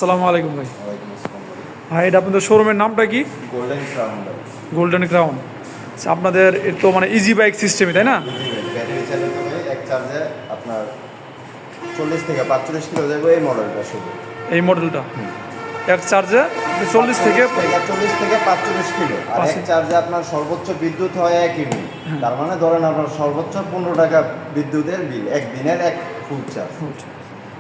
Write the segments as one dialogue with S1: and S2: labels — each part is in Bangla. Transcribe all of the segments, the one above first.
S1: আসসালামু আলাইকুম ভাই।
S2: ওয়ালাইকুম আসসালাম ভাই।
S1: ভাই এটা আপনাদের শোরুমের নামটা কি?
S2: গোল্ডেন ক্রাউন ভাই।
S1: Golden crown. আচ্ছা, আপনাদের এর তো মানে ইজি বাইক সিস্টেমই তাই না?
S2: জি ভাই, ব্যাটারি চালিত ভাই, এক চার্জে আপনার 40 থেকে 45 কিলো যাবে এই মডেলটা শুধু।
S1: এই মডেলটা এক চার্জে 40 থেকে
S2: 40 থেকে 45 কিলো, আর এক চার্জে আপনার সর্বোচ্চ বিদ্যুৎ হয় 1 ইউনিট। তার মানে ধরেন আপনার সর্বোচ্চ 15 টাকা বিদ্যুতের বিল একদিনের, এক ফুল চার্জ।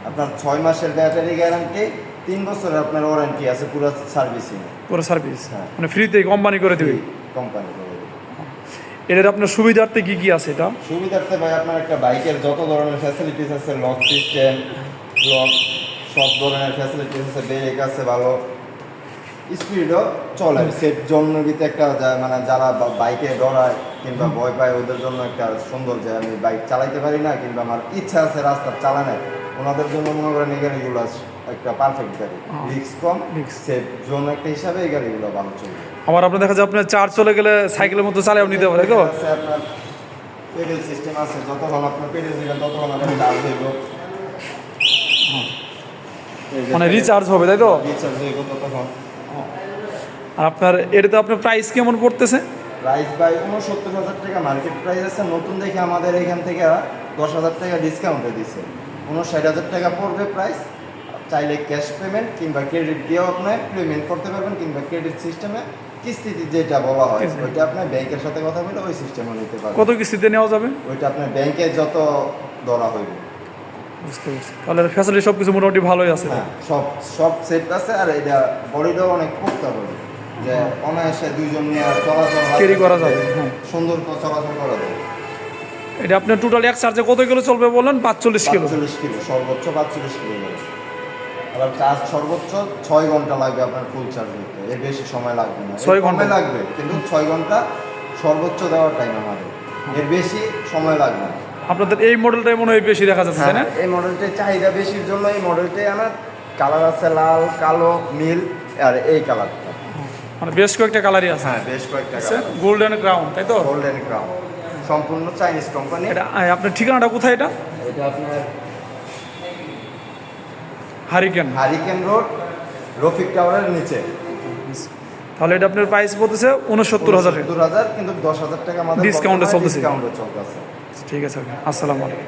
S2: আপনার 6 মাসের ব্যাটারি গ্যারান্টি, 3 বছরের আপনার ওয়ারেন্টি আছে পুরো সার্ভিসিং।
S1: পুরো সার্ভিস
S2: হ্যাঁ।
S1: মানে ফ্রিতে কোম্পানি করে দেবে।
S2: কোম্পানি করে দেবে।
S1: এটার আপনার সুবিধার্থে কি কি আছে এটা?
S2: সুবিধার্থে ভাই আপনার একটা বাইকের যত ধরনের ফ্যাসিলিটিস আছে, লক সিস্টেম, লক, সব ধরনের ফ্যাসিলিটিস আছে, ব্রেক আছে ভালো, স্পিডও চলে। সেফ জোনের ভিতরে একটা মানে যারা বাইকে ডরায় কিংবা ভয় পায় ওদের জন্য একটা সুন্দর, যে আমি বাইক চালাইতে পারি না কিংবা আমার ইচ্ছা আছে রাস্তা চালানোর, ওনাদের জন্য মনে করেন এই গাড়িগুলো একটা পারফেক্ট গাড়ি। রিস্ক কম, সেফ জোন একটা হিসাবে এই গাড়িগুলো ভালো চলবে।
S1: আবার আপনার দেখা যায় আপনার চার্জ চলে গেলে সাইকেলের মতো চালাও নিতে পারে তো?
S2: আছে আপনার পেডেল সিস্টেম আছে, যতক্ষণ আপনার পেডেল দিবেন ততক্ষণ আপনার চার্জ হইব।
S1: মানে রিচার্জ হবে তাই তো?
S2: রিচার্জ হইব ততক্ষণ।
S1: আর আপনার এটাতে আপনার প্রাইস কেমন পড়তেছে?
S2: প্রাইস বাই 69,000 টাকা মার্কেট প্রাইস আছে। নতুন দেখে আমাদের এখান থেকে 10,000 টাকা ডিসকাউন্টে দিচ্ছে, 59,000 টাকা পড়বে প্রাইস। চাইলে ক্যাশ পেমেন্ট কিংবা ক্রেডিট দিয়েও আপনি পেমেন্ট করতে পারবেন, কিংবা ক্রেডিট সিস্টেমে কিস্তিতে যেটা বলা হয় ওইটা আপনার ব্যাংকের সাথে কথা বলে ওই সিস্টেমে নিতে পারবেন।
S1: কত কিস্তিতে নেওয়া যাবে?
S2: ওইটা আপনার ব্যাংকে যত ধরা হইবে।
S1: বুঝতে পারছি। তাহলে ফ্যাসিলিটি সব কিছু মোটামুটি ভালোই আছে।
S2: হ্যাঁ, সব সব সেট আছে। আর এটা বডিটাও অনেক পোক্তা বডি, যে অনায়াসে দুইজন নিয়ে চলাচল
S1: ক্যারি করা যাবে। হ্যাঁ,
S2: সুন্দর করে চলাচল করা যাবে।
S1: এটা আপনার টোটাল এক চার্জে কত কিলো চলবে বললেন? 45 কিলো।
S2: 45 কিলো, সর্বোচ্চ 45 কিলো যাবে। আবার চার্জ সর্বোচ্চ 6 ঘন্টা লাগবে আপনার ফুল চার্জ হতে, এর বেশি সময় লাগবে না।
S1: 6 ঘন্টা
S2: লাগবে, কিন্তু 6 ঘন্টা সর্বোচ্চ দেওয়ার টাইম আমাদের, এর বেশি সময় লাগবে না।
S1: আপনাদের এই মডেলটাই মনে হয় বেশি দেখা যাচ্ছে তাই না?
S2: এই মডেলটার চাহিদা বেশির জন্য এই মডেলটাই আমার। কালার আছে লাল, কালো, নীল, আর এই কালারটা।
S1: মানে বেশ কয়েকটা কালারই আছে।
S2: হ্যাঁ, বেশ কয়েকটা
S1: গোল্ডেন ক্রাউন তাই তো?
S2: গোল্ডেন ক্রাউন, সম্পূর্ণ চাইনিজ কোম্পানি।
S1: এটা আপনার ঠিকানাটা কোথায় এটা?
S2: এটা আপনার
S1: হারিকেন
S2: রোড, রফিক টাওয়ারের নিচে।
S1: তাহলে এটা আপনার প্রাইস পড়তেছে 69,000 টাকা।
S2: 69,000, কিন্তু 10,000 টাকা আমাদের
S1: ডিসকাউন্টে চলতেছে।
S2: ডিসকাউন্টে চলতেছে।
S1: ঠিক আছে, আসসালামু আলাইকুম।